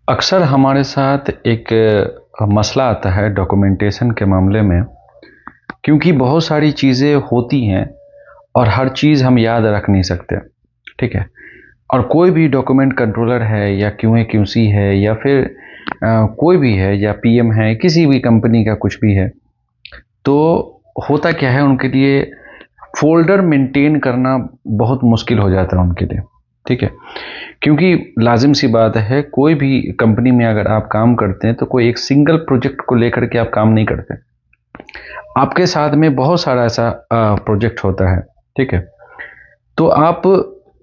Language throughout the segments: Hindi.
अक्सर हमारे साथ एक मसला आता है डॉक्यूमेंटेशन के मामले में, क्योंकि बहुत सारी चीज़ें होती हैं और हर चीज़ हम याद रख नहीं सकते। ठीक है। और कोई भी डॉक्यूमेंट कंट्रोलर है या क्यूए क्यूसी है या फिर कोई भी है या पीएम है, किसी भी कंपनी का कुछ भी है, तो होता क्या है उनके लिए फ़ोल्डर मेंटेन करना बहुत मुश्किल हो जाता है उनके लिए। ठीक है। क्योंकि लाज़िम सी बात है, कोई भी कंपनी में अगर आप काम करते हैं तो कोई एक सिंगल प्रोजेक्ट को लेकर के आप काम नहीं करते। आपके साथ में बहुत सारा ऐसा प्रोजेक्ट होता है। ठीक है। तो आप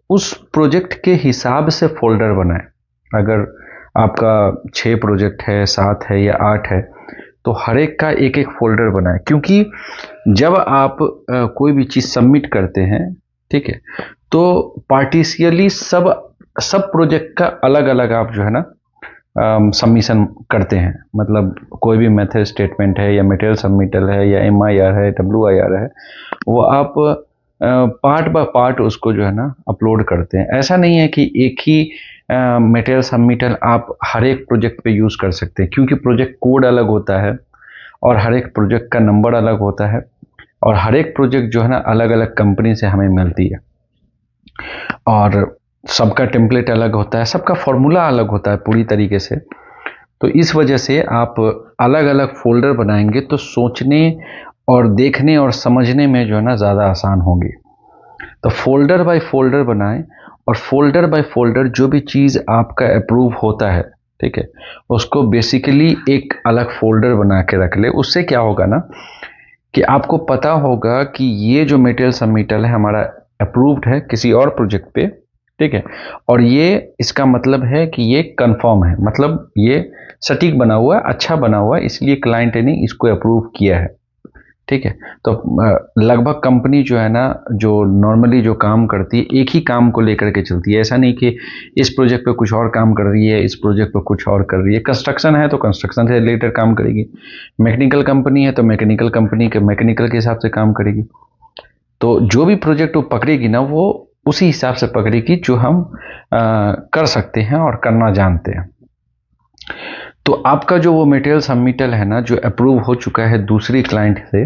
उस प्रोजेक्ट के हिसाब से फ़ोल्डर बनाएँ। अगर आपका 6 प्रोजेक्ट है, 7 है या 8 है, तो हर एक का एक-एक फ़ोल्डर बनाएँ, क्योंकि जब आप कोई भी चीज़ सबमिट करते हैं, ठीक है, तो पार्टिशियली सब सब प्रोजेक्ट का अलग-अलग आप जो है ना सबमिशन करते हैं। मतलब कोई भी मेथड स्टेटमेंट है या मटेरियल सबमिटल है या एमआईआर है, डब्ल्यूआईआर है, वो आप पार्ट बाय पार्ट उसको जो है ना अपलोड करते हैं। ऐसा नहीं है कि एक ही मटेरियल सबमिटल आप हर एक प्रोजेक्ट पे यूज़ कर सकते हैं, क्योंकि प्रोजेक्ट कोड अलग होता है और हर एक प्रोजेक्ट का नंबर अलग होता है और हर एक प्रोजेक्ट जो है ना अलग-अलग कंपनी से हमें मिलती है और सबका टेम्पलेट अलग होता है, सबका फॉर्मूला अलग होता है पूरी तरीके से। तो इस वजह से आप अलग-अलग फ़ोल्डर बनाएँगे तो सोचने और देखने और समझने में जो है ना ज़्यादा आसान होगी। तो फ़ोल्डर बाय फ़ोल्डर बनाएँ और फ़ोल्डर बाय फ़ोल्डर जो भी चीज़ आपका अप्रूव होता है, ठीक है, उसको बेसिकली एक अलग फ़ोल्डर बना के रख लें। उससे क्या होगा ना कि आपको पता होगा कि ये जो मटेरियल सबमिटल है हमारा अप्रूव्ड है किसी और प्रोजेक्ट पे, ठीक है, और ये इसका मतलब है कि ये कंफर्म है, मतलब ये सटीक बना हुआ है, अच्छा बना हुआ है, इसलिए क्लाइंट ने इसको अप्रूव किया है। ठीक है। तो लगभग कंपनी जो है ना, जो नॉर्मली जो काम करती है एक ही काम को लेकर के चलती है। ऐसा नहीं कि इस प्रोजेक्ट पे कुछ और काम कर रही है, इस प्रोजेक्ट पे कुछ और कर रही है। कंस्ट्रक्शन है तो कंस्ट्रक्शन से रिलेटेड काम करेगी, मैकेनिकल कंपनी है तो मैकेनिकल कंपनी के मैकेनिकल के हिसाब से काम करेगी। तो जो भी प्रोजेक्ट वो पकड़ेगी ना, वो उसी हिसाब से पकड़ेगी जो हम कर सकते हैं और करना जानते हैं। तो आपका जो वो मटेरियल सबमिटल है ना, जो अप्रूव हो चुका है दूसरी क्लाइंट से,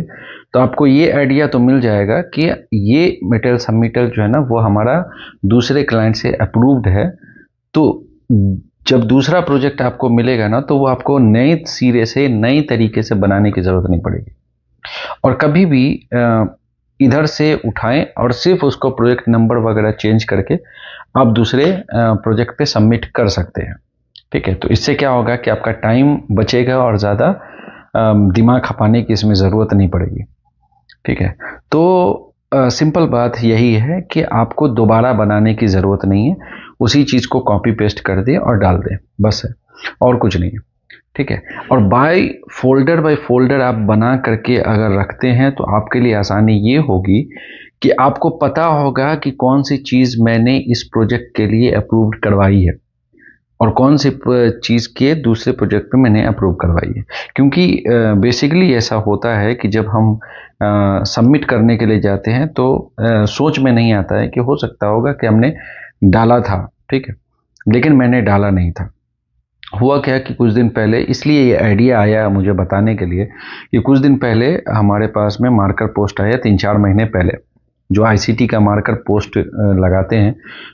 तो आपको ये आइडिया तो मिल जाएगा कि ये मटेरियल सबमिटल जो है ना वो हमारा दूसरे क्लाइंट से अप्रूव्ड है। तो जब दूसरा प्रोजेक्ट आपको मिलेगा ना, तो वो आपको नए सिरे से नई तरीके से बनाने की ज़रूरत नहीं पड़ेगी और कभी भी इधर से उठाएं और सिर्फ उसको प्रोजेक्ट नंबर वगैरह चेंज करके आप दूसरे प्रोजेक्ट पे सबमिट कर सकते हैं। ठीक है। तो इससे क्या होगा कि आपका टाइम बचेगा और ज़्यादा दिमाग खपाने की इसमें ज़रूरत नहीं पड़ेगी। ठीक है। तो सिंपल बात यही है कि आपको दोबारा बनाने की ज़रूरत नहीं है, उसी चीज़ को कॉपी पेस्ट कर दें और डाल दें, बस है, और कुछ नहीं है। ठीक है। और बाय फोल्डर आप बना करके अगर रखते हैं तो आपके लिए आसानी ये होगी कि आपको पता होगा कि कौन सी चीज़ मैंने इस प्रोजेक्ट के लिए अप्रूव्ड करवाई है और कौन सी चीज़ के दूसरे प्रोजेक्ट पे मैंने अप्रूव करवाई है। क्योंकि बेसिकली ऐसा होता है कि जब हम सबमिट करने के लिए जाते हैं तो सोच में नहीं आता है कि हो सकता होगा कि हमने डाला था, ठीक है, लेकिन मैंने डाला नहीं था। हुआ क्या कि कुछ दिन पहले, इसलिए ये आइडिया आया मुझे बताने के लिए कि कुछ दिन पहले हमारे पास में मार्कर पोस्ट आया 3-4 महीने पहले। जो आईसीटी का मार्कर पोस्ट लगाते हैं,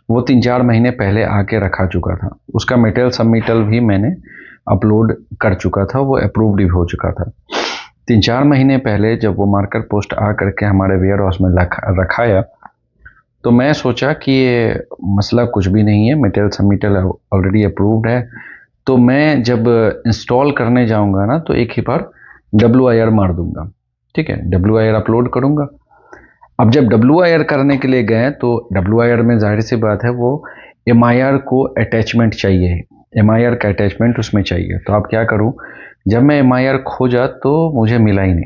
वो 3-4 महीने पहले आके रखा चुका था। उसका मटेरियल सबमिटल भी मैंने अपलोड कर चुका था, वो अप्रूव्ड भी हो चुका था। 3-4 महीने पहले जब वो मार्कर पोस्ट आ करके हमारे वेयर हाउस में रखाया, तो मैं सोचा कि ये मसला कुछ भी नहीं है, मटेरियल सबमिटल ऑलरेडी अप्रूव्ड है। तो मैं जब इंस्टॉल करने जाऊंगा ना, तो एक ही बार WIR मार दूंगा। ठीक है। WIR अपलोड करूंगा। अब जब WIR करने के लिए गए तो WIR में जाहिर सी बात है वो MIR को अटैचमेंट चाहिए, MIR का अटैचमेंट उसमें चाहिए। तो अब क्या करूं, जब मैं MIR खोजा तो मुझे मिला ही नहीं।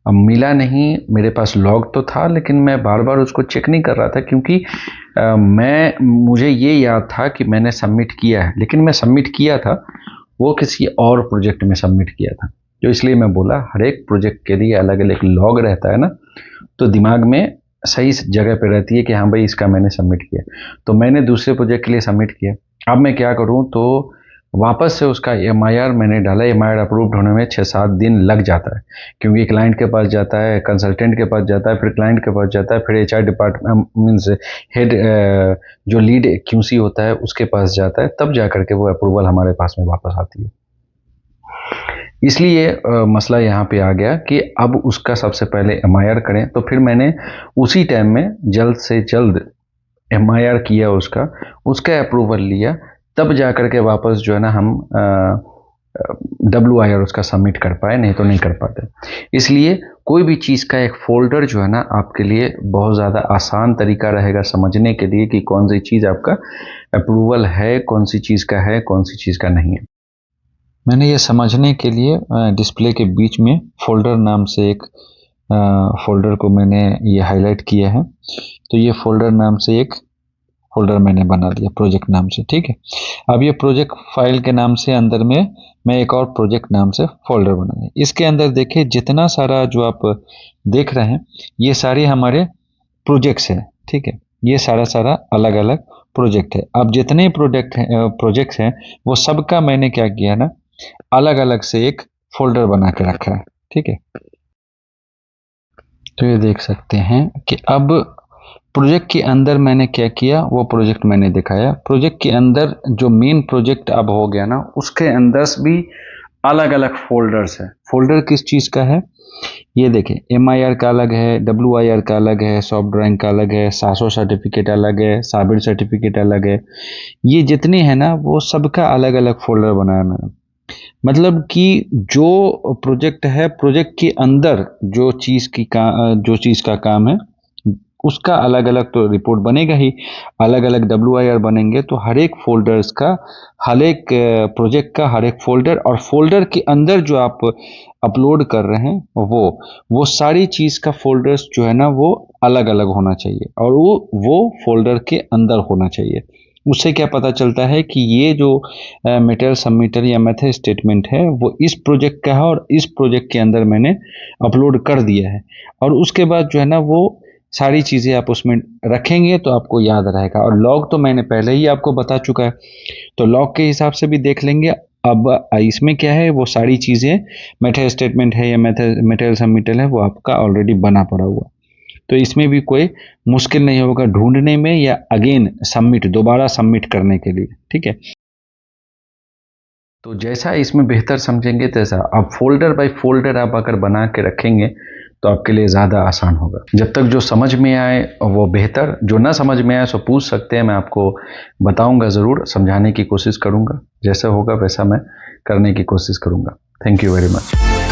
अब मिला नहीं, मेरे पास लॉग तो था लेकिन मैं बार बार उसको चेक नहीं कर रहा था, क्योंकि मुझे ये याद था कि मैंने सबमिट किया है, लेकिन मैं सबमिट किया था वो किसी और प्रोजेक्ट में सबमिट किया था। तो इसलिए मैं बोला हर एक प्रोजेक्ट के लिए अलग अलग लॉग रहता है ना, तो दिमाग में सही जगह पे रहती है कि हाँ भाई इसका मैंने सबमिट किया। तो मैंने दूसरे प्रोजेक्ट के लिए सबमिट किया। अब मैं क्या करूँ, तो वापस से उसका MIR मैंने डाला। MIR अप्रूव्ड होने में 6-7 दिन लग जाता है, क्योंकि क्लाइंट के पास जाता है, कंसल्टेंट के पास जाता है, फिर क्लाइंट के पास जाता है, फिर HR डिपार्टमेंट मीन्स हेड जो लीड QC होता है उसके पास जाता है, तब जा करके वो अप्रूवल हमारे पास में वापस आती है। इसलिए मसला यहाँ पे आ गया कि अब उसका सबसे पहले MIR करें। तो फिर मैंने उसी टाइम में जल्द से जल्द MIR किया, उसका अप्रूवल लिया, तब जा कर के वापस जो है ना हम WIR उसका सबमिट कर पाए, नहीं तो नहीं कर पाते। इसलिए कोई भी चीज़ का एक फोल्डर जो है ना आपके लिए बहुत ज़्यादा आसान तरीका रहेगा समझने के लिए कि कौन सी चीज़ आपका अप्रूवल है, कौन सी चीज़ का है, कौन सी चीज़ का नहीं है। मैंने ये समझने के लिए डिस्प्ले के बीच में फोल्डर नाम से एक फोल्डर को मैंने ये हाईलाइट किया है। तो ये फोल्डर नाम से एक फोल्डर मैंने बना दिया प्रोजेक्ट नाम से, ठीक है। अब ये प्रोजेक्ट फाइल के नाम से अंदर में मैं एक और प्रोजेक्ट नाम से फोल्डर बना दिया। इसके अंदर देखिए जितना सारा जो आप देख रहे हैं ये सारे हमारे प्रोजेक्ट्स हैं, ठीक है। ये सारा अलग अलग प्रोजेक्ट है। अब जितने प्रोजेक्ट्स हैं वो सबका मैंने क्या किया ना, अलग अलग से एक फोल्डर बना के रखा है, ठीक है। तो ये देख सकते हैं कि अब प्रोजेक्ट के अंदर मैंने क्या किया वो प्रोजेक्ट मैंने दिखाया। प्रोजेक्ट के अंदर जो मेन प्रोजेक्ट अब हो गया ना, उसके अंदर भी अलग अलग फोल्डर्स है। फोल्डर किस चीज़ का है ये देखें, MIR का अलग है, WIR का अलग है, सॉफ्ट ड्राइंग का अलग है, सासो सर्टिफिकेट अलग है, साबिर सर्टिफिकेट अलग है। ये जितने हैं ना वो सबका अलग अलग फोल्डर बनाया मैंने। मतलब कि जो प्रोजेक्ट है, प्रोजेक्ट के अंदर जो चीज़ का काम है उसका अलग अलग तो रिपोर्ट बनेगा ही, अलग अलग WIR बनेंगे। तो हर एक फोल्डर्स का, हर एक प्रोजेक्ट का हर एक फोल्डर, और फोल्डर के अंदर जो आप अपलोड कर रहे हैं वो सारी चीज़ का फोल्डर्स जो है ना वो अलग अलग होना चाहिए, और वो फोल्डर के अंदर होना चाहिए। उससे क्या पता चलता है कि ये जो मटेरियल सबमिटर या मेथड स्टेटमेंट है वो इस प्रोजेक्ट का है और इस प्रोजेक्ट के अंदर मैंने अपलोड कर दिया है। और उसके बाद जो है ना वो सारी चीज़ें आप उसमें रखेंगे तो आपको याद रहेगा। और लॉग तो मैंने पहले ही आपको बता चुका है, तो लॉग के हिसाब से भी देख लेंगे। अब इसमें क्या है, वो सारी चीज़ें मेथड स्टेटमेंट है या मटेरियल सबमिटर है वो आपका ऑलरेडी बना पड़ा हुआ, तो इसमें भी कोई मुश्किल नहीं होगा ढूंढने में या अगेन दोबारा सबमिट करने के लिए, ठीक है। तो जैसा इसमें बेहतर समझेंगे तैसा अब फोल्डर बाय फोल्डर आप अगर बना के रखेंगे तो आपके लिए ज़्यादा आसान होगा। जब तक जो समझ में आए वो बेहतर, जो ना समझ में आए सो पूछ सकते हैं, मैं आपको बताऊंगा, ज़रूर समझाने की कोशिश करूंगा। जैसा होगा वैसा मैं करने की कोशिश करूंगा। Thank you very much.